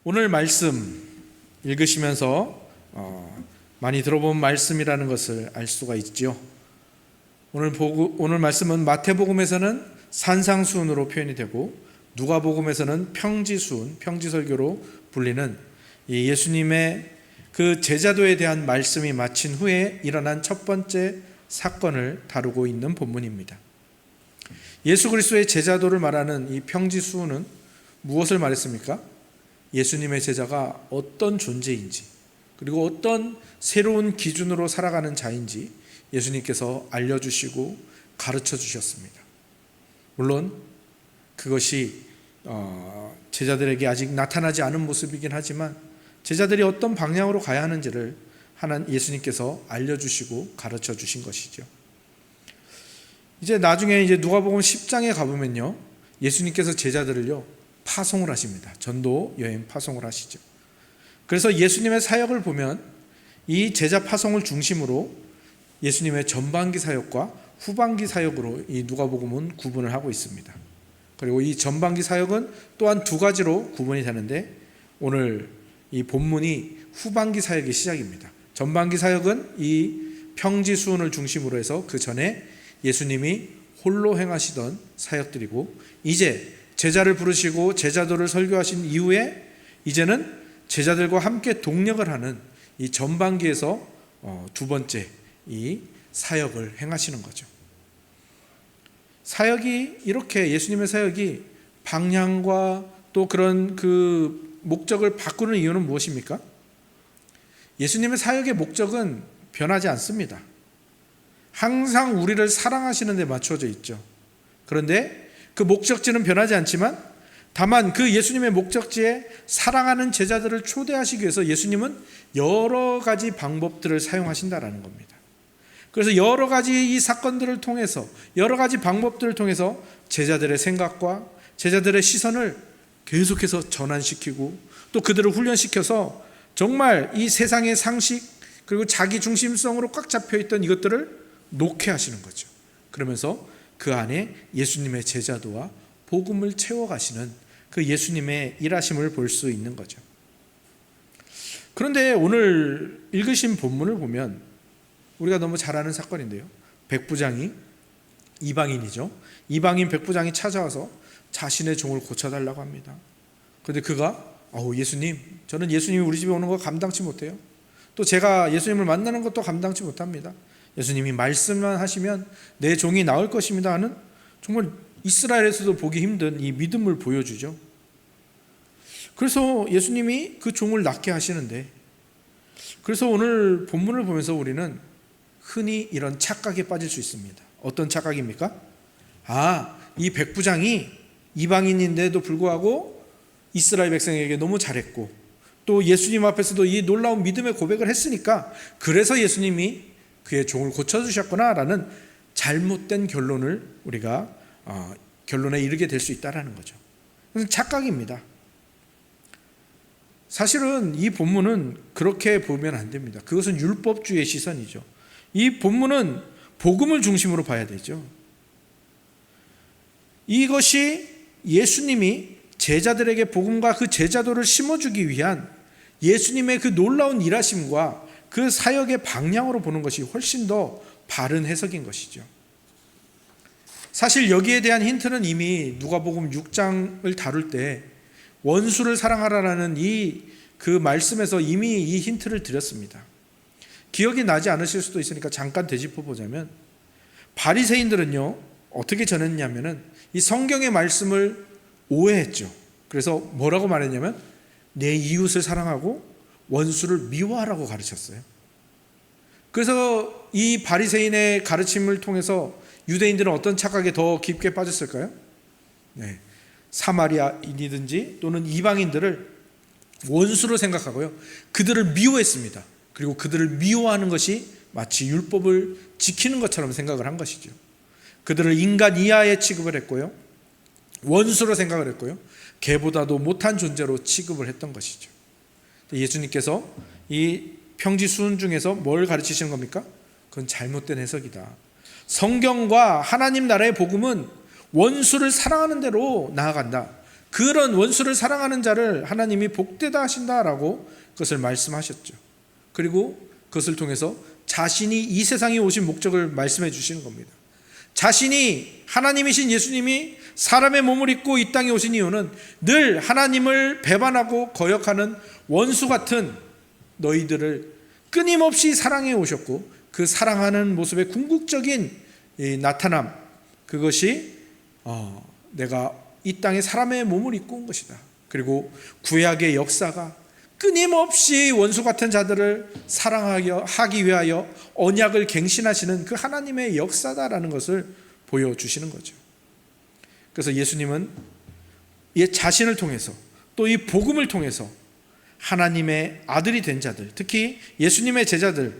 오늘 말씀 읽으시면서 많이 들어본 말씀이라는 것을 알 수가 있죠. 오늘 말씀은 마태복음에서는 산상수훈으로 표현이 되고 누가복음에서는 평지수훈, 평지설교로 불리는 이 예수님의 그 제자도에 대한 말씀이 마친 후에 일어난 첫 번째 사건을 다루고 있는 본문입니다. 예수 그리스도의 제자도를 말하는 이 평지수훈은 무엇을 말했습니까? 예수님의 제자가 어떤 존재인지, 그리고 어떤 새로운 기준으로 살아가는 자인지 예수님께서 알려주시고 가르쳐 주셨습니다. 물론 그것이 제자들에게 아직 나타나지 않은 모습이긴 하지만 제자들이 어떤 방향으로 가야 하는지를 예수님께서 알려주시고 가르쳐 주신 것이죠. 이제 나중에 누가복음 10장에 가보면요, 예수님께서 제자들을요 파송을 하십니다. 전도 여행 파송을 하시죠. 그래서 예수님의 사역을 보면 이 제자 파송을 중심으로 예수님의 전반기 사역과 후반기 사역으로 이 누가복음은 구분을 하고 있습니다. 그리고 이 전반기 사역은 또한 두 가지로 구분이 되는데 오늘 이 본문이 후반기 사역의 시작입니다. 전반기 사역은 이 평지수훈을 중심으로 해서 그 전에 예수님이 홀로 행하시던 사역들이고, 이제 제자를 부르시고 제자도를 설교하신 이후에 이제는 제자들과 함께 동력을 하는 이 전반기에서 두 번째 이 사역을 행하시는 거죠. 사역이 이렇게 예수님의 사역이 방향과 또 그런 그 목적을 바꾸는 이유는 무엇입니까? 예수님의 사역의 목적은 변하지 않습니다. 항상 우리를 사랑하시는 데 맞춰져 있죠. 그런데 그 목적지는 변하지 않지만 다만 그 예수님의 목적지에 사랑하는 제자들을 초대하시기 위해서 예수님은 여러 가지 방법들을 사용하신다라는 겁니다. 그래서 여러 가지 이 사건들을 통해서, 여러 가지 방법들을 통해서 제자들의 생각과 제자들의 시선을 계속해서 전환시키고 또 그들을 훈련시켜서 정말 이 세상의 상식 그리고 자기 중심성으로 꽉 잡혀있던 이것들을 놓게 하시는 거죠. 그러면서 그 안에 예수님의 제자도와 복음을 채워가시는 그 예수님의 일하심을 볼 수 있는 거죠. 그런데 오늘 읽으신 본문을 보면 우리가 너무 잘 아는 사건인데요, 백부장이, 이방인이죠, 이방인 백부장이 찾아와서 자신의 종을 고쳐달라고 합니다. 그런데 그가 예수님, 저는 예수님이 우리 집에 오는 거 감당치 못해요. 또 제가 예수님을 만나는 것도 감당치 못합니다. 예수님이 말씀만 하시면 내 종이 나을 것입니다 하는 정말 이스라엘에서도 보기 힘든 이 믿음을 보여주죠. 그래서 예수님이 그 종을 낫게 하시는데, 그래서 오늘 본문을 보면서 우리는 흔히 이런 착각에 빠질 수 있습니다. 어떤 착각입니까? 이 백부장이 이방인인데도 불구하고 이스라엘 백성에게 너무 잘했고 또 예수님 앞에서도 이 놀라운 믿음의 고백을 했으니까 그래서 예수님이 그의 종을 고쳐주셨구나라는 잘못된 결론을 우리가 결론에 이르게 될 수 있다는 거죠. 그것은 착각입니다. 사실은 이 본문은 그렇게 보면 안 됩니다. 그것은 율법주의의 시선이죠. 이 본문은 복음을 중심으로 봐야 되죠. 이것이 예수님이 제자들에게 복음과 그 제자도를 심어주기 위한 예수님의 그 놀라운 일하심과 그 사역의 방향으로 보는 것이 훨씬 더 바른 해석인 것이죠. 사실 여기에 대한 힌트는 이미 누가복음 6장을 다룰 때 원수를 사랑하라라는 그 말씀에서 이미 이 힌트를 드렸습니다. 기억이 나지 않으실 수도 있으니까 잠깐 되짚어 보자면, 바리새인들은요 어떻게 전했냐면은 이 성경의 말씀을 오해했죠. 그래서 뭐라고 말했냐면 내 이웃을 사랑하고 원수를 미워하라고 가르쳤어요. 그래서 이 바리새인의 가르침을 통해서 유대인들은 어떤 착각에 더 깊게 빠졌을까요? 사마리아인이든지 또는 이방인들을 원수로 생각하고요, 그들을 미워했습니다. 그리고 그들을 미워하는 것이 마치 율법을 지키는 것처럼 생각을 한 것이죠. 그들을 인간 이하에 취급을 했고요, 원수로 생각을 했고요, 개보다도 못한 존재로 취급을 했던 것이죠. 예수님께서 이 평지수훈 중에서 뭘 가르치시는 겁니까? 그건 잘못된 해석이다. 성경과 하나님 나라의 복음은 원수를 사랑하는 대로 나아간다. 그런 원수를 사랑하는 자를 하나님이 복되다 하신다라고 그것을 말씀하셨죠. 그리고 그것을 통해서 자신이 이 세상에 오신 목적을 말씀해 주시는 겁니다. 자신이 하나님이신 예수님이 사람의 몸을 입고 이 땅에 오신 이유는 늘 하나님을 배반하고 거역하는 원수 같은 너희들을 끊임없이 사랑해 오셨고, 그 사랑하는 모습의 궁극적인 나타남, 그것이 내가 이 땅에 사람의 몸을 입고 온 것이다. 그리고 구약의 역사가 끊임없이 원수 같은 자들을 사랑하기 위하여 언약을 갱신하시는 그 하나님의 역사다라는 것을 보여주시는 거죠. 그래서 예수님은 이 자신을 통해서 또 이 복음을 통해서 하나님의 아들이 된 자들, 특히 예수님의 제자들,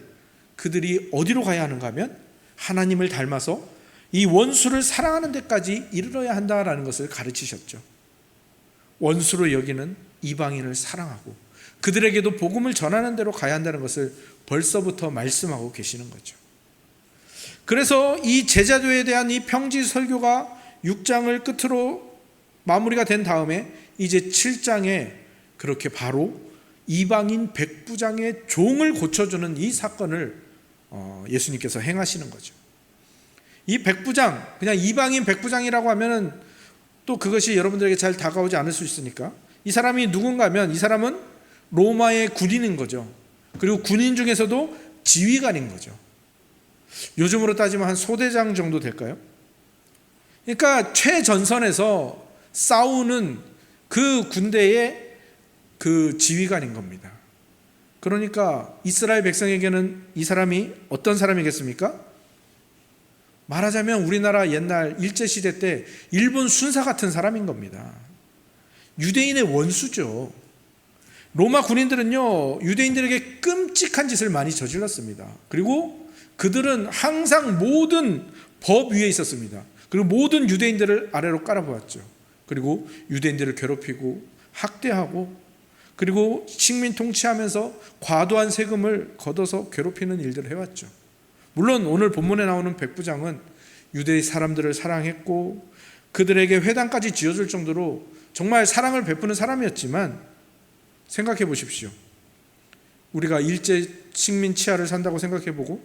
그들이 어디로 가야 하는가 하면 하나님을 닮아서 이 원수를 사랑하는 데까지 이르러야 한다라는 것을 가르치셨죠. 원수로 여기는 이방인을 사랑하고 그들에게도 복음을 전하는 대로 가야 한다는 것을 벌써부터 말씀하고 계시는 거죠. 그래서 이 제자도에 대한 이 평지 설교가 6장을 끝으로 마무리가 된 다음에 이제 7장에 그렇게 바로 이방인 백부장의 종을 고쳐주는 이 사건을 예수님께서 행하시는 거죠. 이 백부장, 그냥 이방인 백부장이라고 하면은 또 그것이 여러분들에게 잘 다가오지 않을 수 있으니까, 이 사람이 누군가 하면 이 사람은 로마의 군인인 거죠. 그리고 군인 중에서도 지휘관인 거죠. 요즘으로 따지면 한 소대장 정도 될까요? 그러니까 최전선에서 싸우는 그 군대의 그 지휘관인 겁니다. 그러니까 이스라엘 백성에게는 이 사람이 어떤 사람이겠습니까? 말하자면 우리나라 옛날 일제시대 때 일본 순사 같은 사람인 겁니다. 유대인의 원수죠. 로마 군인들은요, 유대인들에게 끔찍한 짓을 많이 저질렀습니다. 그리고 그들은 항상 모든 법 위에 있었습니다. 그리고 모든 유대인들을 아래로 깔아보았죠. 그리고 유대인들을 괴롭히고 학대하고, 그리고 식민 통치하면서 과도한 세금을 걷어서 괴롭히는 일들을 해왔죠. 물론 오늘 본문에 나오는 백부장은 유대 사람들을 사랑했고 그들에게 회당까지 지어줄 정도로 정말 사랑을 베푸는 사람이었지만, 생각해 보십시오. 우리가 일제 식민 치하를 산다고 생각해보고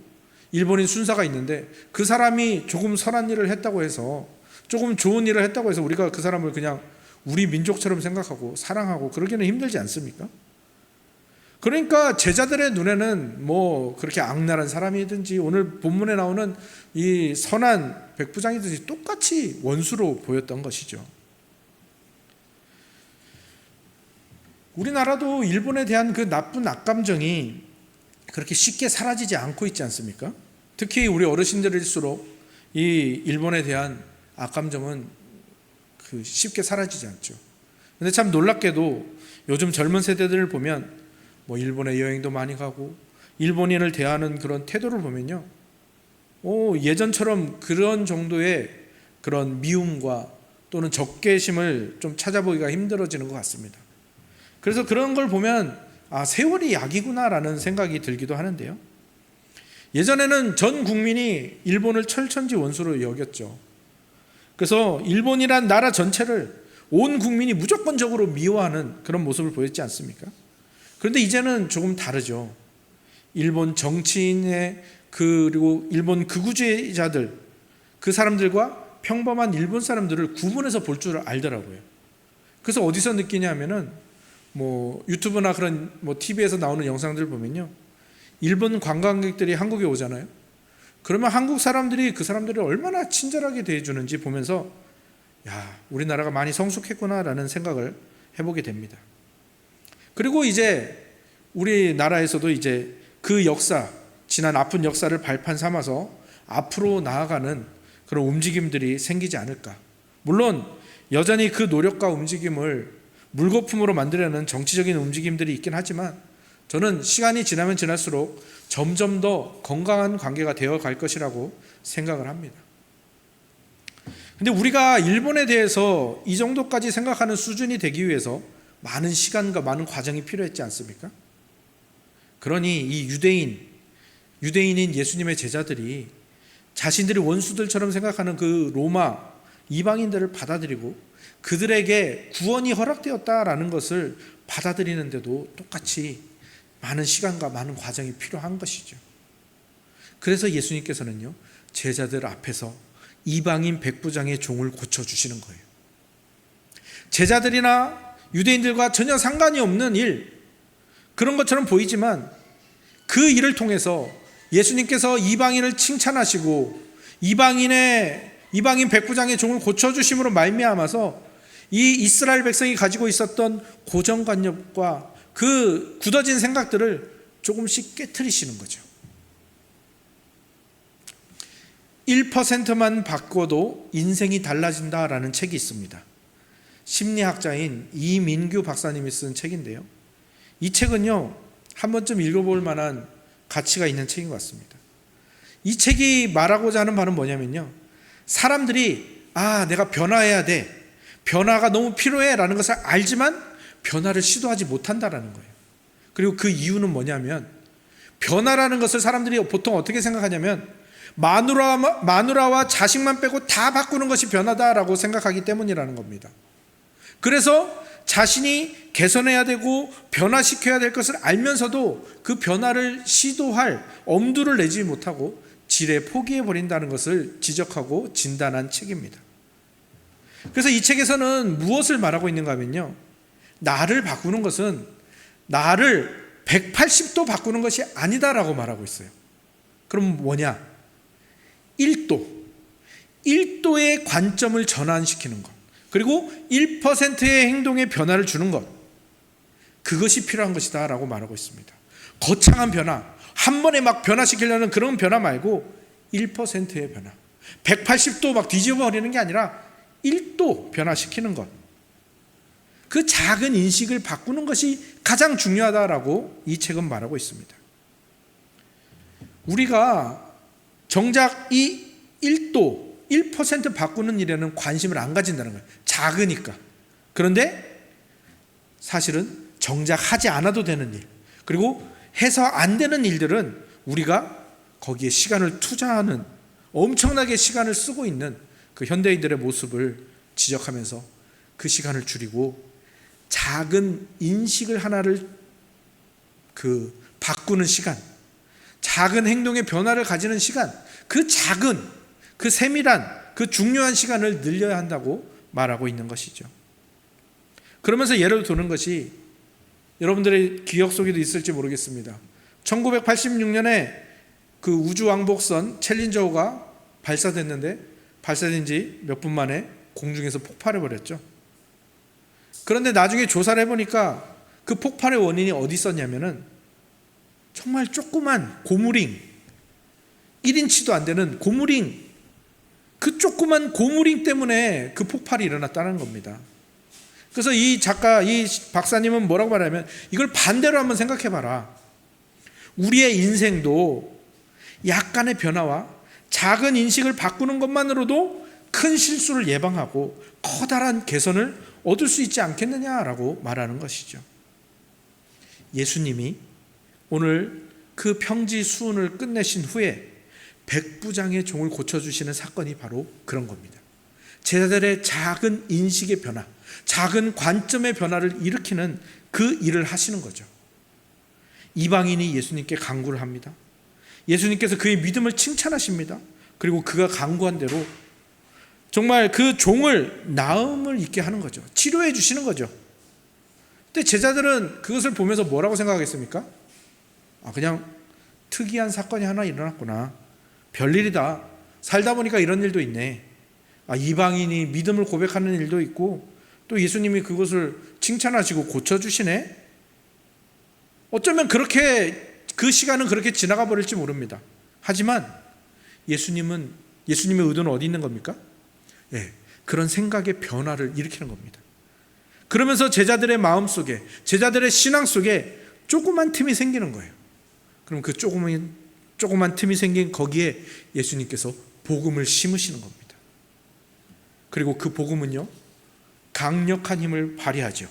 일본인 순사가 있는데 그 사람이 조금 선한 일을 했다고 해서, 조금 좋은 일을 했다고 해서 우리가 그 사람을 그냥 우리 민족처럼 생각하고 사랑하고 그러기는 힘들지 않습니까? 그러니까 제자들의 눈에는 뭐 그렇게 악랄한 사람이든지 오늘 본문에 나오는 이 선한 백부장이든지 똑같이 원수로 보였던 것이죠. 우리나라도 일본에 대한 그 나쁜 악감정이 그렇게 쉽게 사라지지 않고 있지 않습니까? 특히 우리 어르신들일수록 이 일본에 대한 악감정은 쉽게 사라지지 않죠. 근데 참 놀랍게도 요즘 젊은 세대들을 보면 뭐 일본에 여행도 많이 가고 일본인을 대하는 그런 태도를 보면요, 예전처럼 그런 정도의 그런 미움과 또는 적개심을 좀 찾아보기가 힘들어지는 것 같습니다. 그래서 그런 걸 보면 세월이 약이구나라는 생각이 들기도 하는데요. 예전에는 전 국민이 일본을 철천지 원수로 여겼죠. 그래서 일본이란 나라 전체를 온 국민이 무조건적으로 미워하는 그런 모습을 보였지 않습니까? 그런데 이제는 조금 다르죠. 일본 정치인의 그리고 일본 극우주의자들, 그 사람들과 평범한 일본 사람들을 구분해서 볼 줄 알더라고요. 그래서 어디서 느끼냐면은 뭐 유튜브나 그런 뭐 TV에서 나오는 영상들 보면요, 일본 관광객들이 한국에 오잖아요. 그러면 한국 사람들이 그 사람들을 얼마나 친절하게 대해주는지 보면서 우리나라가 많이 성숙했구나라는 생각을 해보게 됩니다. 그리고 이제 우리나라에서도 이제 그 역사, 지난 아픈 역사를 발판 삼아서 앞으로 나아가는 그런 움직임들이 생기지 않을까. 물론 여전히 그 노력과 움직임을 물거품으로 만들려는 정치적인 움직임들이 있긴 하지만, 저는 시간이 지나면 지날수록 점점 더 건강한 관계가 되어 갈 것이라고 생각을 합니다. 근데 우리가 일본에 대해서 이 정도까지 생각하는 수준이 되기 위해서 많은 시간과 많은 과정이 필요했지 않습니까? 그러니 이 유대인인 예수님의 제자들이 자신들이 원수들처럼 생각하는 그 로마 이방인들을 받아들이고 그들에게 구원이 허락되었다라는 것을 받아들이는데도 똑같이 많은 시간과 많은 과정이 필요한 것이죠. 그래서 예수님께서는요, 제자들 앞에서 이방인 백부장의 종을 고쳐주시는 거예요. 제자들이나 유대인들과 전혀 상관이 없는 일, 그런 것처럼 보이지만 그 일을 통해서 예수님께서 이방인을 칭찬하시고 이방인 백부장의 종을 고쳐주심으로 말미암아서 이 이스라엘 백성이 가지고 있었던 고정관념과 그 굳어진 생각들을 조금씩 깨트리시는 거죠. 1%만 바꿔도 인생이 달라진다라는 책이 있습니다. 심리학자인 이민규 박사님이 쓴 책인데요, 이 책은요, 한 번쯤 읽어볼 만한 가치가 있는 책인 것 같습니다. 이 책이 말하고자 하는 바는 뭐냐면요, 사람들이 내가 변화해야 돼, 변화가 너무 필요해 라는 것을 알지만 변화를 시도하지 못한다라는 거예요. 그리고 그 이유는 뭐냐면, 변화라는 것을 사람들이 보통 어떻게 생각하냐면 마누라와 자식만 빼고 다 바꾸는 것이 변화다라고 생각하기 때문이라는 겁니다. 그래서 자신이 개선해야 되고 변화시켜야 될 것을 알면서도 그 변화를 시도할 엄두를 내지 못하고 지레 포기해버린다는 것을 지적하고 진단한 책입니다. 그래서 이 책에서는 무엇을 말하고 있는가 하면요, 나를 바꾸는 것은 나를 180도 바꾸는 것이 아니다라고 말하고 있어요. 그럼 뭐냐? 1도의 관점을 전환시키는 것, 그리고 1%의 행동에 변화를 주는 것, 그것이 필요한 것이다 라고 말하고 있습니다. 거창한 변화, 한 번에 막 변화시키려는 그런 변화 말고 1%의 변화, 180도 막 뒤집어버리는 게 아니라 1도 변화시키는 것, 그 작은 인식을 바꾸는 것이 가장 중요하다라고 이 책은 말하고 있습니다. 우리가 정작 이 1% 바꾸는 일에는 관심을 안 가진다는 거예요. 작으니까. 그런데 사실은 정작 하지 않아도 되는 일, 그리고 해서 안 되는 일들은 우리가 거기에 시간을 투자하는, 엄청나게 시간을 쓰고 있는 그 현대인들의 모습을 지적하면서 그 시간을 줄이고 작은 인식을 하나를 바꾸는 시간, 작은 행동의 변화를 가지는 시간, 그 작은, 그 세밀한, 그 중요한 시간을 늘려야 한다고 말하고 있는 것이죠. 그러면서 예를 드는 것이 여러분들의 기억 속에도 있을지 모르겠습니다. 1986년에 그 우주왕복선 챌린저호가 발사됐는데 발사된 지 몇 분 만에 공중에서 폭발해버렸죠. 그런데 나중에 조사를 해보니까 그 폭발의 원인이 어디 있었냐면은 정말 조그만 고무링, 1인치도 안 되는 고무링, 그 조그만 고무링 때문에 그 폭발이 일어났다는 겁니다. 그래서 이 박사님은 뭐라고 말하냐면, 이걸 반대로 한번 생각해봐라. 우리의 인생도 약간의 변화와 작은 인식을 바꾸는 것만으로도 큰 실수를 예방하고 커다란 개선을 얻을 수 있지 않겠느냐라고 말하는 것이죠. 예수님이 오늘 그 평지 수훈을 끝내신 후에 백부장의 종을 고쳐주시는 사건이 바로 그런 겁니다. 제자들의 작은 인식의 변화, 작은 관점의 변화를 일으키는 그 일을 하시는 거죠. 이방인이 예수님께 간구를 합니다. 예수님께서 그의 믿음을 칭찬하십니다. 그리고 그가 간구한 대로 정말 그 종을 나음을 입게 하는 거죠. 치료해 주시는 거죠. 근데 제자들은 그것을 보면서 뭐라고 생각하겠습니까? 그냥 특이한 사건이 하나 일어났구나, 별일이다, 살다 보니까 이런 일도 있네, 이방인이 믿음을 고백하는 일도 있고 또 예수님이 그것을 칭찬하시고 고쳐주시네. 어쩌면 그렇게 그 시간은 그렇게 지나가 버릴지 모릅니다. 하지만 예수님의 의도는 어디 있는 겁니까? 그런 생각의 변화를 일으키는 겁니다. 그러면서 제자들의 마음속에, 제자들의 신앙 속에 조그만 틈이 생기는 거예요. 그럼 그 조그만 틈이 생긴 거기에 예수님께서 복음을 심으시는 겁니다. 그리고 그 복음은요, 강력한 힘을 발휘하죠.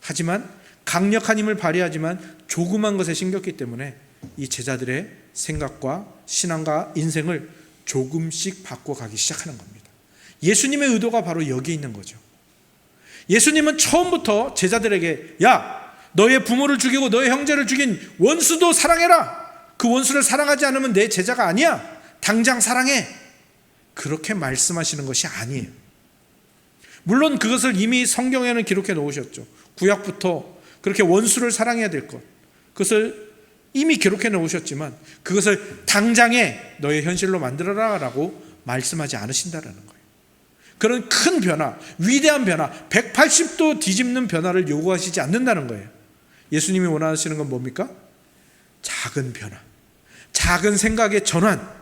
하지만 강력한 힘을 발휘하지만 조그만 것에 심겼기 때문에 이 제자들의 생각과 신앙과 인생을 조금씩 바꿔가기 시작하는 겁니다. 예수님의 의도가 바로 여기에 있는 거죠. 예수님은 처음부터 제자들에게 야, 너의 부모를 죽이고 너의 형제를 죽인 원수도 사랑해라. 그 원수를 사랑하지 않으면 내 제자가 아니야. 당장 사랑해. 그렇게 말씀하시는 것이 아니에요. 물론 그것을 이미 성경에는 기록해 놓으셨죠. 구약부터 그렇게 원수를 사랑해야 될 것, 그것을 이미 기록해 놓으셨지만 그것을 당장에 너의 현실로 만들어라 라고 말씀하지 않으신다는 거예요. 그런 큰 변화, 위대한 변화, 180도 뒤집는 변화를 요구하시지 않는다는 거예요. 예수님이 원하시는 건 뭡니까? 작은 변화, 작은 생각의 전환,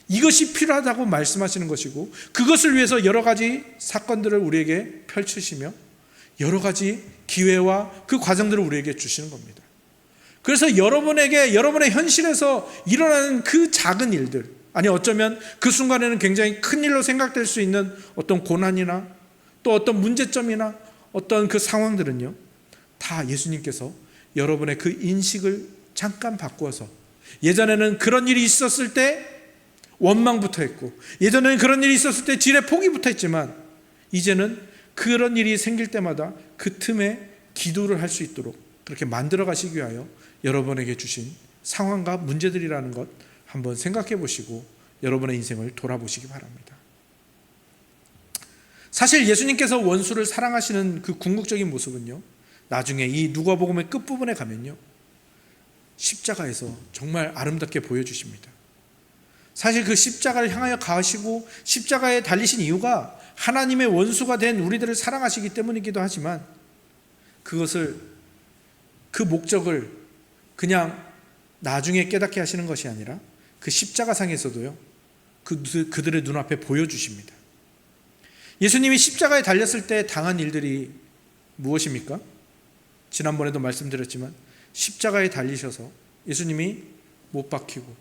이것이 필요하다고 말씀하시는 것이고, 그것을 위해서 여러 가지 사건들을 우리에게 펼치시며 여러 가지 기회와 그 과정들을 우리에게 주시는 겁니다. 그래서 여러분에게, 여러분의 현실에서 일어나는 그 작은 일들, 아니 어쩌면 그 순간에는 굉장히 큰 일로 생각될 수 있는 어떤 고난이나 또 어떤 문제점이나 어떤 그 상황들은요, 다 예수님께서 여러분의 그 인식을 잠깐 바꾸어서, 예전에는 그런 일이 있었을 때 원망부터 했고, 예전에는 그런 일이 있었을 때 지레 포기부터 했지만, 이제는 그런 일이 생길 때마다 그 틈에 기도를 할 수 있도록 그렇게 만들어 가시기 위하여 여러분에게 주신 상황과 문제들이라는 것 한번 생각해 보시고 여러분의 인생을 돌아보시기 바랍니다. 사실 예수님께서 원수를 사랑하시는 그 궁극적인 모습은요, 나중에 이 누가복음의 끝부분에 가면요, 십자가에서 정말 아름답게 보여주십니다. 사실 그 십자가를 향하여 가시고 십자가에 달리신 이유가 하나님의 원수가 된 우리들을 사랑하시기 때문이기도 하지만, 그것을, 그 목적을 그냥 나중에 깨닫게 하시는 것이 아니라 그 십자가상에서도요, 그들의 눈앞에 보여주십니다. 예수님이 십자가에 달렸을 때 당한 일들이 무엇입니까? 지난번에도 말씀드렸지만 십자가에 달리셔서 예수님이 못 박히고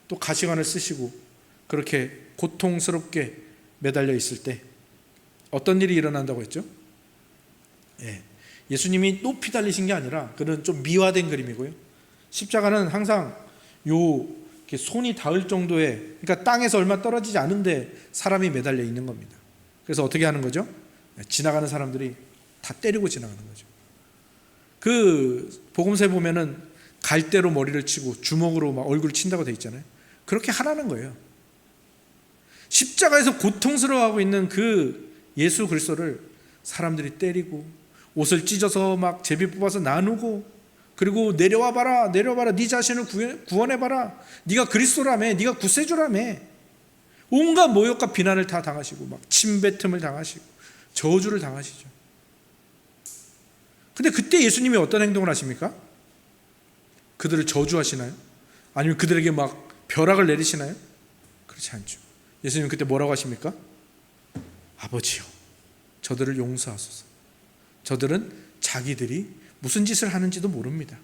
또 가시관을 쓰시고 그렇게 고통스럽게 매달려 있을 때 어떤 일이 일어난다고 했죠? 예수님이 높이 달리신 게 아니라, 그는 좀 미화된 그림이고요, 십자가는 항상 이렇게 손이 닿을 정도의, 그러니까 땅에서 얼마 떨어지지 않은데 사람이 매달려 있는 겁니다. 그래서 어떻게 하는 거죠? 지나가는 사람들이 다 때리고 지나가는 거죠. 그 복음서에 보면은 갈대로 머리를 치고 주먹으로 막 얼굴을 친다고 돼 있잖아요. 그렇게 하라는 거예요. 십자가에서 고통스러워하고 있는 그 예수 그리스도를 사람들이 때리고 옷을 찢어서 막 제비 뽑아서 나누고, 그리고 내려와 봐라, 내려와봐라, 네 자신을 구원해봐라, 네가 그리스도라며, 네가 구세주라며, 온갖 모욕과 비난을 다 당하시고 막 침뱉음을 당하시고 저주를 당하시죠. 근데 그때 예수님이 어떤 행동을 하십니까? 그들을 저주하시나요? 아니면 그들에게 막 벼락을 내리시나요? 그렇지 않죠. 예수님은 그때 뭐라고 하십니까? 아버지요, 저들을 용서하소서. 저들은 자기들이 무슨 짓을 하는지도 모릅니다.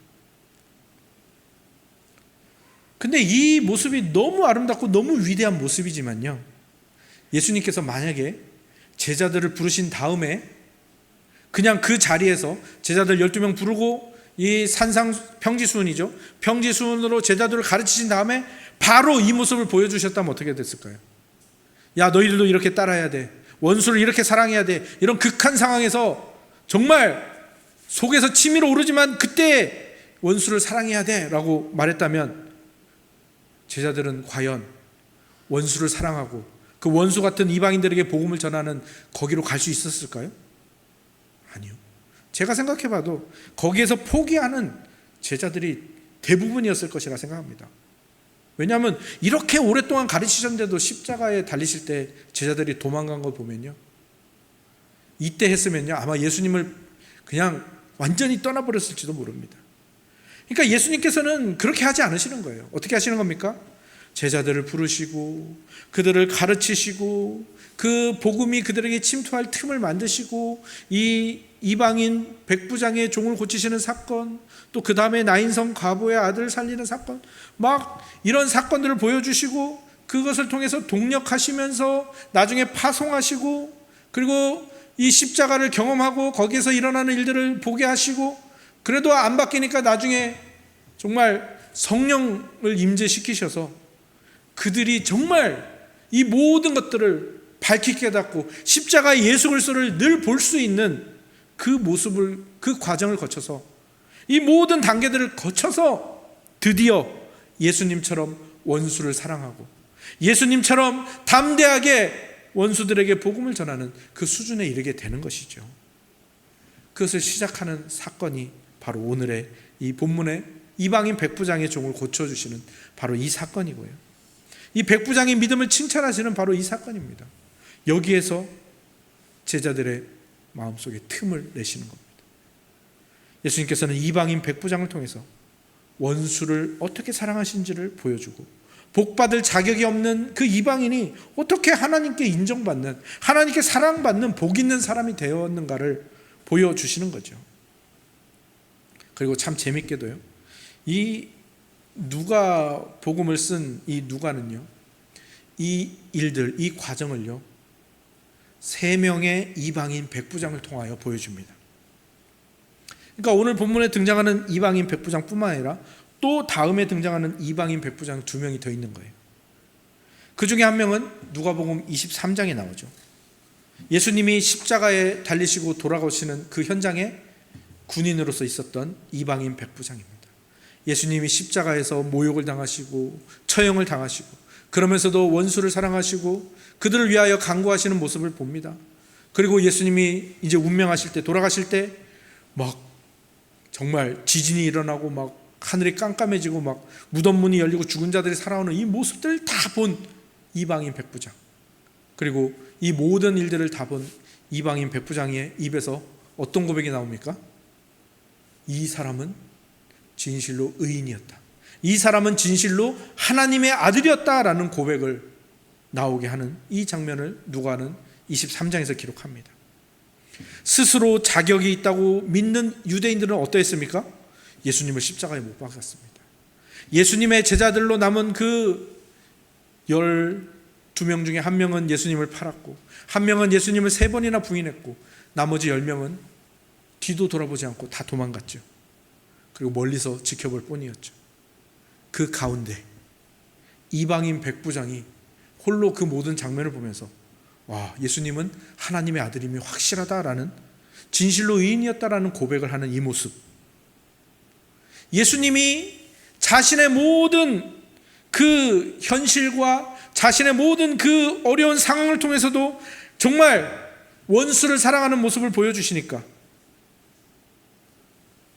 근데 이 모습이 너무 아름답고 너무 위대한 모습이지만요, 예수님께서 만약에 제자들을 부르신 다음에 그냥 그 자리에서 제자들 12명 부르고 이 산상 평지수훈이죠, 평지수훈으로 제자들을 가르치신 다음에 바로 이 모습을 보여주셨다면 어떻게 됐을까요? 야, 너희들도 이렇게 따라야 돼, 원수를 이렇게 사랑해야 돼, 이런 극한 상황에서 정말 속에서 치밀어 오르지만 그때 원수를 사랑해야 돼 라고 말했다면, 제자들은 과연 원수를 사랑하고 그 원수 같은 이방인들에게 복음을 전하는 거기로 갈 수 있었을까요? 아니요. 제가 생각해 봐도 거기에서 포기하는 제자들이 대부분이었을 것이라 생각합니다. 왜냐하면 이렇게 오랫동안 가르치셨는데도 십자가에 달리실 때 제자들이 도망간 걸 보면요, 이때 했으면요 아마 예수님을 그냥 완전히 떠나버렸을지도 모릅니다. 그러니까 예수님께서는 그렇게 하지 않으시는 거예요. 어떻게 하시는 겁니까? 제자들을 부르시고 그들을 가르치시고 그 복음이 그들에게 침투할 틈을 만드시고, 이 이방인 백부장의 종을 고치시는 사건, 또 그 다음에 나인성 과부의 아들을 살리는 사건, 막 이런 사건들을 보여주시고 그것을 통해서 동력하시면서 나중에 파송하시고, 그리고 이 십자가를 경험하고 거기에서 일어나는 일들을 보게 하시고, 그래도 안 바뀌니까 나중에 정말 성령을 임재시키셔서 그들이 정말 이 모든 것들을 밝히 깨닫고 십자가의 예수 그리스도를 늘 볼 수 있는 그 모습을, 그 과정을 거쳐서, 이 모든 단계들을 거쳐서 드디어 예수님처럼 원수를 사랑하고 예수님처럼 담대하게 원수들에게 복음을 전하는 그 수준에 이르게 되는 것이죠. 그것을 시작하는 사건이 바로 오늘의 이 본문의 이방인 백부장의 종을 고쳐주시는 바로 이 사건이고요. 이 백부장의 믿음을 칭찬하시는 바로 이 사건입니다. 여기에서 제자들의 마음속에 틈을 내시는 겁니다. 예수님께서는 이방인 백부장을 통해서 원수를 어떻게 사랑하신지를 보여주고, 복받을 자격이 없는 그 이방인이 어떻게 하나님께 인정받는, 하나님께 사랑받는 복 있는 사람이 되었는가를 보여주시는 거죠. 그리고 참 재밌게도요, 이 누가 복음을 쓴 이 누가는요, 이 일들, 이 과정을요 3명의 이방인 백부장을 통하여 보여줍니다. 그러니까 오늘 본문에 등장하는 이방인 백부장뿐만 아니라 또 다음에 등장하는 이방인 백부장 2명이 더 있는 거예요. 그 중에 한 명은 누가복음 23장에 나오죠. 예수님이 십자가에 달리시고 돌아가시는 그 현장에 군인으로서 있었던 이방인 백부장입니다. 예수님이 십자가에서 모욕을 당하시고 처형을 당하시고, 그러면서도 원수를 사랑하시고 그들을 위하여 간구하시는 모습을 봅니다. 그리고 예수님이 이제 운명하실 때, 돌아가실 때 막 정말 지진이 일어나고 막 하늘이 깜깜해지고 막 무덤 문이 열리고 죽은 자들이 살아오는 이 모습들을 다 본 이방인 백부장, 그리고 이 모든 일들을 다 본 이방인 백부장의 입에서 어떤 고백이 나옵니까? 이 사람은 진실로 의인이었다, 이 사람은 진실로 하나님의 아들이었다라는 고백을 나오게 하는 이 장면을 누가는 23장에서 기록합니다. 스스로 자격이 있다고 믿는 유대인들은 어떠했습니까? 예수님을 십자가에 못 박았습니다. 예수님의 제자들로 남은 그 12명 중에 한 명은 예수님을 팔았고, 한 명은 예수님을 3번이나 부인했고, 나머지 10명은 뒤도 돌아보지 않고 다 도망갔죠. 그리고 멀리서 지켜볼 뿐이었죠. 그 가운데 이방인 백부장이 홀로 그 모든 장면을 보면서, 와, 예수님은 하나님의 아들임이 확실하다라는, 진실로 의인이었다라는 고백을 하는 이 모습, 예수님이 자신의 모든 그 현실과 자신의 모든 그 어려운 상황을 통해서도 정말 원수를 사랑하는 모습을 보여주시니까,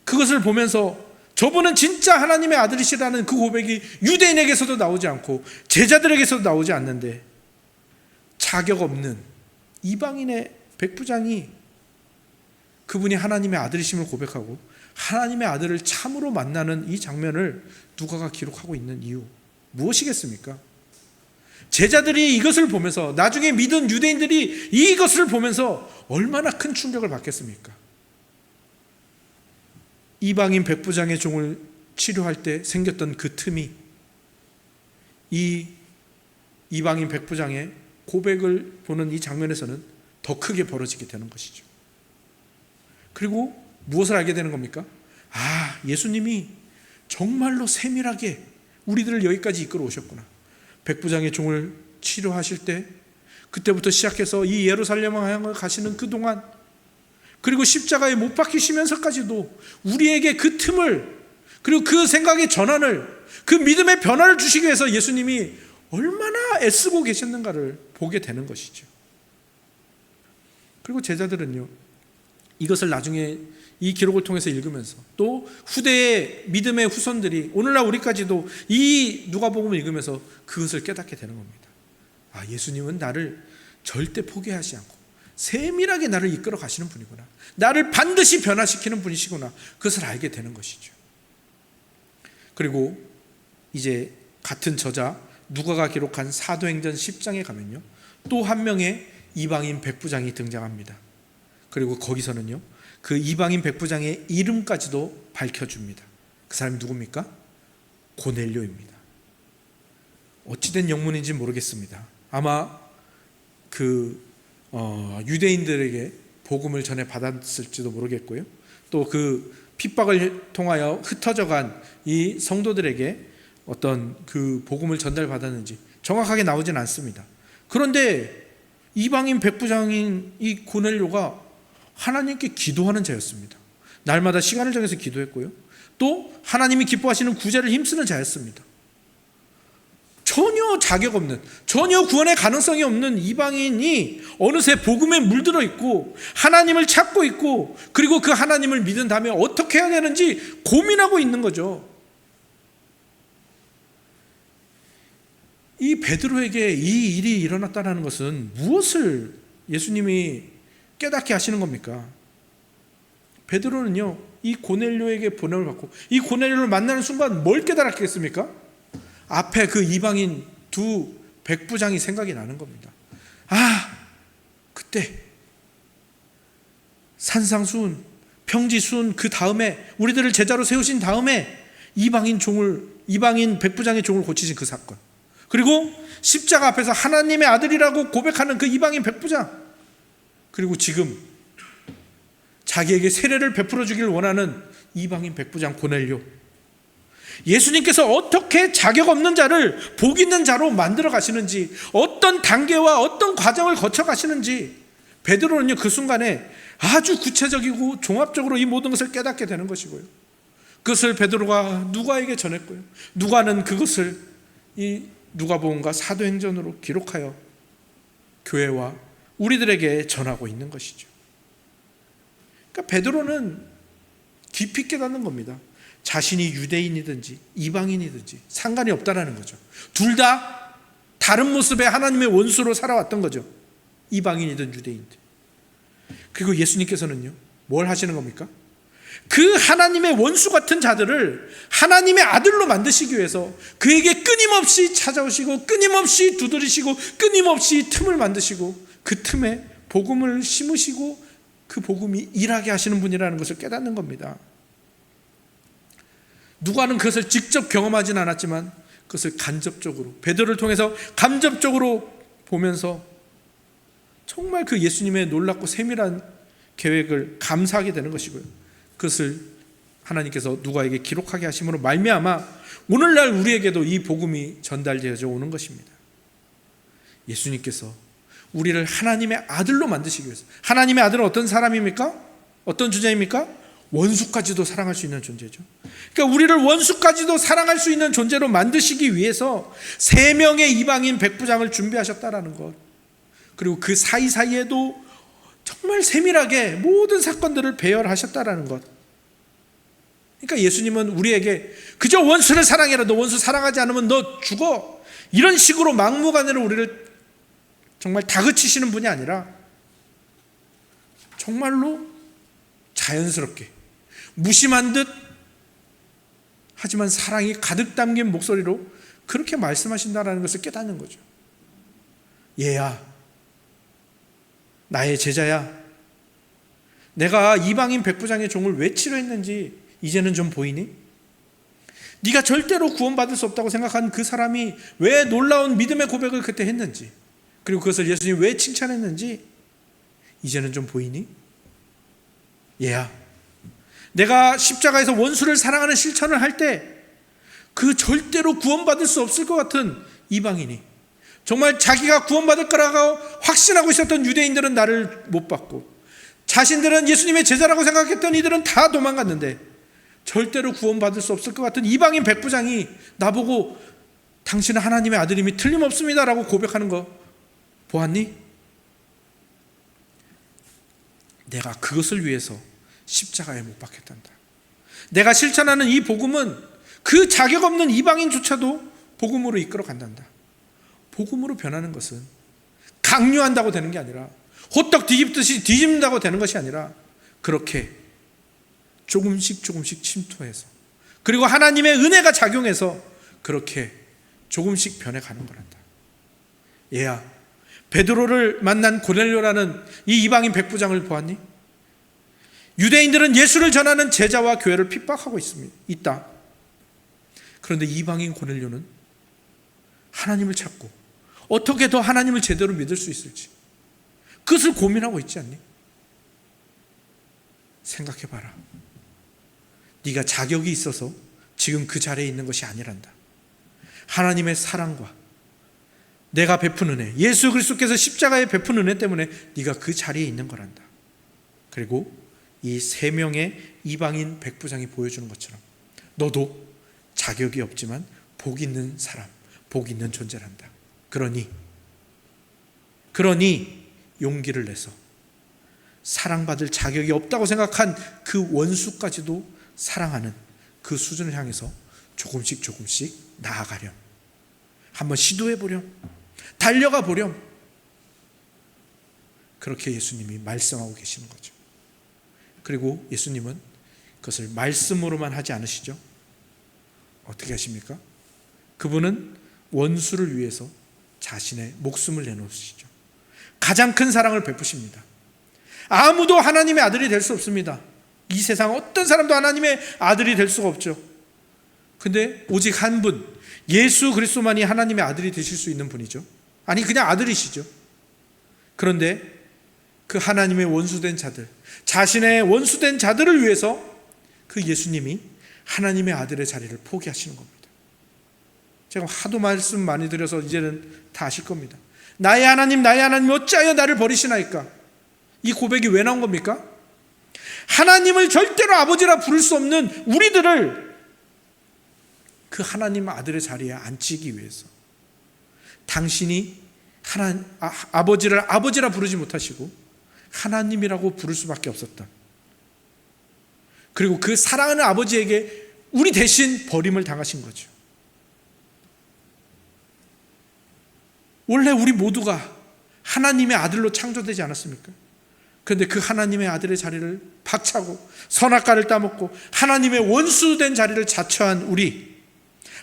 그것을 보면서 저분은 진짜 하나님의 아들이시라는 그 고백이 유대인에게서도 나오지 않고 제자들에게서도 나오지 않는데, 자격 없는 이방인의 백부장이 그분이 하나님의 아들이심을 고백하고 하나님의 아들을 참으로 만나는 이 장면을 누가가 기록하고 있는 이유, 무엇이겠습니까? 제자들이 이것을 보면서, 나중에 믿은 유대인들이 이것을 보면서 얼마나 큰 충격을 받겠습니까? 이방인 백부장의 종을 치료할 때 생겼던 그 틈이 이 이방인 백부장의 고백을 보는 이 장면에서는 더 크게 벌어지게 되는 것이죠. 그리고 무엇을 알게 되는 겁니까? 아, 예수님이 정말로 세밀하게 우리들을 여기까지 이끌어 오셨구나. 백부장의 종을 치료하실 때, 그때부터 시작해서 이 예루살렘을 향해 가시는 그 동안, 그리고 십자가에 못 박히시면서까지도 우리에게 그 틈을, 그리고 그 생각의 전환을, 그 믿음의 변화를 주시기 위해서 예수님이 얼마나 애쓰고 계셨는가를 보게 되는 것이죠. 그리고 제자들은요, 이것을 나중에 이 기록을 통해서 읽으면서, 또 후대의 믿음의 후손들이 오늘날 우리까지도 이 누가복음을 읽으면서 그것을 깨닫게 되는 겁니다. 아, 예수님은 나를 절대 포기하지 않고 세밀하게 나를 이끌어 가시는 분이구나, 나를 반드시 변화시키는 분이시구나, 그것을 알게 되는 것이죠. 그리고 이제 같은 저자 누가가 기록한 사도행전 10장에 가면요, 또 한 명의 이방인 백부장이 등장합니다. 그리고 거기서는요, 그 이방인 백부장의 이름까지도 밝혀줍니다. 그 사람이 누굽니까? 고넬료입니다. 어찌된 영문인지 모르겠습니다. 아마 그 유대인들에게 복음을 전해 받았을지도 모르겠고요, 또 그 핍박을 통하여 흩어져간 이 성도들에게 어떤 그 복음을 전달받았는지 정확하게 나오진 않습니다. 그런데 이방인 백부장인 이 고넬료가 하나님께 기도하는 자였습니다. 날마다 시간을 정해서 기도했고요. 또 하나님이 기뻐하시는 구제를 힘쓰는 자였습니다. 전혀 자격 없는, 전혀 구원의 가능성이 없는 이방인이 어느새 복음에 물들어 있고 하나님을 찾고 있고, 그리고 그 하나님을 믿은 다음에 어떻게 해야 되는지 고민하고 있는 거죠. 이 베드로에게 이 일이 일어났다는 것은 무엇을 예수님이 깨닫게 하시는 겁니까? 베드로는요, 이 고넬료에게 보냄을 받고 이 고넬료를 만나는 순간 뭘 깨달았겠습니까? 앞에 그 이방인 두 백부장이 생각이 나는 겁니다. 그때 산상수훈, 평지수훈, 그 다음에 우리들을 제자로 세우신 다음에 이방인 백부장의 종을 고치신 그 사건, 그리고 십자가 앞에서 하나님의 아들이라고 고백하는 그 이방인 백부장, 그리고 지금 자기에게 세례를 베풀어 주기를 원하는 이방인 백부장 고넬료. 예수님께서 어떻게 자격 없는 자를 복 있는 자로 만들어 가시는지, 어떤 단계와 어떤 과정을 거쳐 가시는지 베드로는요, 그 순간에 아주 구체적이고 종합적으로 이 모든 것을 깨닫게 되는 것이고요. 그것을 베드로가 누가에게 전했고요. 누가는 그것을 이 누가복음과 사도행전으로 기록하여 교회와 우리들에게 전하고 있는 것이죠. 그러니까 베드로는 깊이 깨닫는 겁니다. 자신이 유대인이든지 이방인이든지 상관이 없다라는 거죠. 둘 다 다른 모습의 하나님의 원수로 살아왔던 거죠. 이방인이든 유대인이든. 그리고 예수님께서는요, 뭘 하시는 겁니까? 그 하나님의 원수 같은 자들을 하나님의 아들로 만드시기 위해서 그에게 끊임없이 찾아오시고 끊임없이 두드리시고 끊임없이 틈을 만드시고 그 틈에 복음을 심으시고 그 복음이 일하게 하시는 분이라는 것을 깨닫는 겁니다. 누가는 그것을 직접 경험하진 않았지만 그것을 간접적으로, 베드로를 통해서 간접적으로 보면서 정말 그 예수님의 놀랍고 세밀한 계획을 감사하게 되는 것이고요. 그것을 하나님께서 누가에게 기록하게 하심으로 말미암아 오늘날 우리에게도 이 복음이 전달되어져 오는 것입니다. 예수님께서 우리를 하나님의 아들로 만드시기 위해서. 하나님의 아들은 어떤 사람입니까? 어떤 존재입니까? 원수까지도 사랑할 수 있는 존재죠. 그러니까 우리를 원수까지도 사랑할 수 있는 존재로 만드시기 위해서 3명의 이방인 백부장을 준비하셨다라는 것, 그리고 그 사이사이에도 정말 세밀하게 모든 사건들을 배열하셨다라는 것. 그러니까 예수님은 우리에게 그저 원수를 사랑해라, 너 원수 사랑하지 않으면 너 죽어, 이런 식으로 막무가내로 우리를 정말 다그치시는 분이 아니라 정말로 자연스럽게 무심한 듯 하지만 사랑이 가득 담긴 목소리로 그렇게 말씀하신다는 것을 깨닫는 거죠. 얘야, 나의 제자야, 내가 이방인 백부장의 종을 왜 치료했는지 이제는 좀 보이니? 네가 절대로 구원받을 수 없다고 생각한 그 사람이 왜 놀라운 믿음의 고백을 그때 했는지, 그리고 그것을 예수님이 왜 칭찬했는지 이제는 좀 보이니? 얘야, 내가 십자가에서 원수를 사랑하는 실천을 할 때 그 절대로 구원받을 수 없을 것 같은 이방인이, 정말 자기가 구원받을 거라고 확신하고 있었던 유대인들은 나를 못 받고 자신들은 예수님의 제자라고 생각했던 이들은 다 도망갔는데 절대로 구원받을 수 없을 것 같은 이방인 백부장이 나보고 당신은 하나님의 아들임이 틀림없습니다라고 고백하는 거 보았니? 내가 그것을 위해서 십자가에 못 박혔단다. 내가 실천하는 이 복음은 그 자격 없는 이방인조차도 복음으로 이끌어 간단다. 복음으로 변하는 것은 강요한다고 되는 게 아니라, 호떡 뒤집듯이 뒤집는다고 되는 것이 아니라, 그렇게 조금씩 침투해서, 그리고 하나님의 은혜가 작용해서 그렇게 조금씩 변해가는 거란다. 얘야, 베드로를 만난 고넬료라는 이 이방인 백부장을 보았니? 유대인들은 예수를 전하는 제자와 교회를 핍박하고 있다. 그런데 이방인 고넬료는 하나님을 찾고 어떻게 더 하나님을 제대로 믿을 수 있을지 그것을 고민하고 있지 않니? 생각해봐라. 네가 자격이 있어서 지금 그 자리에 있는 것이 아니란다. 하나님의 사랑과 내가 베푼 은혜, 예수 그리스도께서 십자가에 베푼 은혜 때문에 네가 그 자리에 있는 거란다. 그리고 이 3명의 이방인 백부장이 보여주는 것처럼 너도 자격이 없지만 복 있는 사람, 복 있는 존재란다. 그러니 용기를 내서 사랑받을 자격이 없다고 생각한 그 원수까지도 사랑하는 그 수준을 향해서 조금씩 나아가렴. 한번 시도해보렴. 달려가 보렴. 그렇게 예수님이 말씀하고 계시는 거죠. 그리고 예수님은 그것을 말씀으로만 하지 않으시죠. 어떻게 하십니까? 그분은 원수를 위해서 자신의 목숨을 내놓으시죠. 가장 큰 사랑을 베푸십니다. 아무도 하나님의 아들이 될 수 없습니다. 이 세상 어떤 사람도 하나님의 아들이 될 수가 없죠. 근데 오직 한 분, 예수 그리스도만이 하나님의 아들이 되실 수 있는 분이죠. 아니 그냥 아들이시죠. 그런데 그 하나님의 원수된 자들, 자신의 원수된 자들을 위해서 그 예수님이 하나님의 아들의 자리를 포기하시는 겁니다. 제가 하도 말씀 많이 드려서 이제는 다 아실 겁니다. 나의 하나님 어찌하여 나를 버리시나이까? 이 고백이 왜 나온 겁니까? 하나님을 절대로 아버지라 부를 수 없는 우리들을 그 하나님 아들의 자리에 앉히기 위해서 당신이 아버지를 아버지라 부르지 못하시고 하나님이라고 부를 수밖에 없었던, 그리고 그 사랑하는 아버지에게 우리 대신 버림을 당하신 거죠. 원래 우리 모두가 하나님의 아들로 창조되지 않았습니까? 그런데 그 하나님의 아들의 자리를 박차고 선악과를 따먹고 하나님의 원수된 자리를 자처한 우리,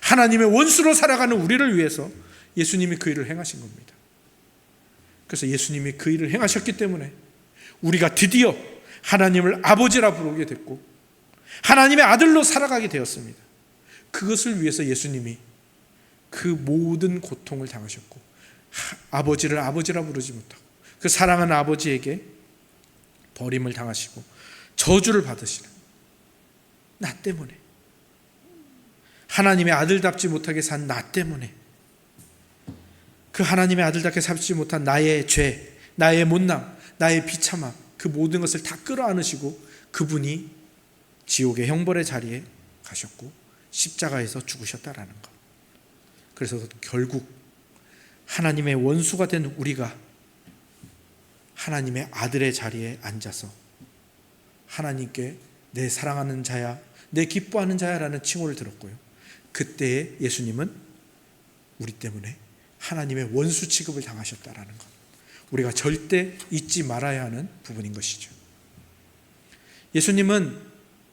하나님의 원수로 살아가는 우리를 위해서 예수님이 그 일을 행하신 겁니다. 그래서 예수님이 그 일을 행하셨기 때문에 우리가 드디어 하나님을 아버지라 부르게 됐고 하나님의 아들로 살아가게 되었습니다. 그것을 위해서 예수님이 그 모든 고통을 당하셨고 아버지를 아버지라 부르지 못하고 그 사랑하는 아버지에게 버림을 당하시고 저주를 받으시는 나 때문에, 하나님의 아들답지 못하게 산 나 때문에, 그 하나님의 아들답게 살지 못한 나의 죄, 나의 못남, 나의 비참함, 그 모든 것을 다 끌어안으시고 그분이 지옥의 형벌의 자리에 가셨고 십자가에서 죽으셨다라는 것. 그래서 결국 하나님의 원수가 된 우리가 하나님의 아들의 자리에 앉아서 하나님께 내 사랑하는 자야, 내 기뻐하는 자야라는 칭호를 들었고요. 그때에 예수님은 우리 때문에 하나님의 원수 취급을 당하셨다라는 것, 우리가 절대 잊지 말아야 하는 부분인 것이죠. 예수님은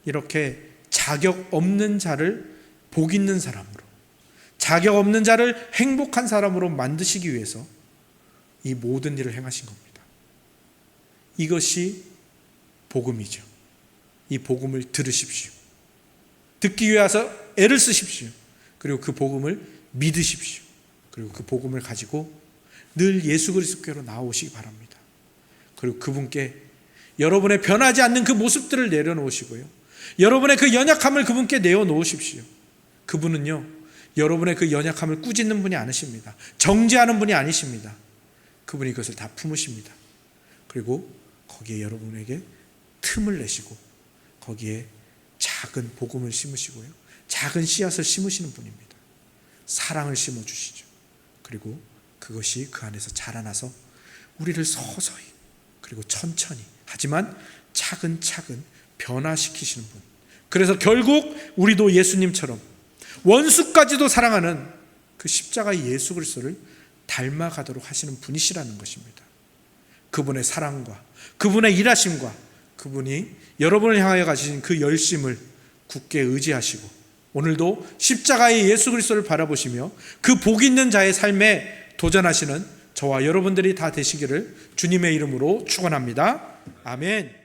이렇게 자격 없는 자를 복 있는 사람으로, 자격 없는 자를 행복한 사람으로 만드시기 위해서 이 모든 일을 행하신 겁니다. 이것이 복음이죠. 이 복음을 들으십시오. 듣기 위해서 애를 쓰십시오. 그리고 그 복음을 믿으십시오. 그리고 그 복음을 가지고 늘 예수 그리스도께로 나오시기 바랍니다. 그리고 그분께 여러분의 변하지 않는 그 모습들을 내려놓으시고요, 여러분의 그 연약함을 그분께 내어놓으십시오. 그분은요, 여러분의 그 연약함을 꾸짖는 분이 아니십니다. 정죄하는 분이 아니십니다. 그분이 그것을 다 품으십니다. 그리고 거기에 여러분에게 틈을 내시고 거기에 작은 복음을 심으시고요, 작은 씨앗을 심으시는 분입니다. 사랑을 심어주시죠. 그리고 그것이 그 안에서 자라나서 우리를 서서히 그리고 천천히 하지만 차근차근 변화시키시는 분. 그래서 결국 우리도 예수님처럼 원수까지도 사랑하는 그 십자가의 예수 그리스도를 닮아가도록 하시는 분이시라는 것입니다. 그분의 사랑과 그분의 일하심과 그분이 여러분을 향하여 가지신 그 열심을 굳게 의지하시고 오늘도 십자가의 예수 그리스도를 바라보시며 그 복 있는 자의 삶에 도전하시는 저와 여러분들이 다 되시기를 주님의 이름으로 축원합니다. 아멘.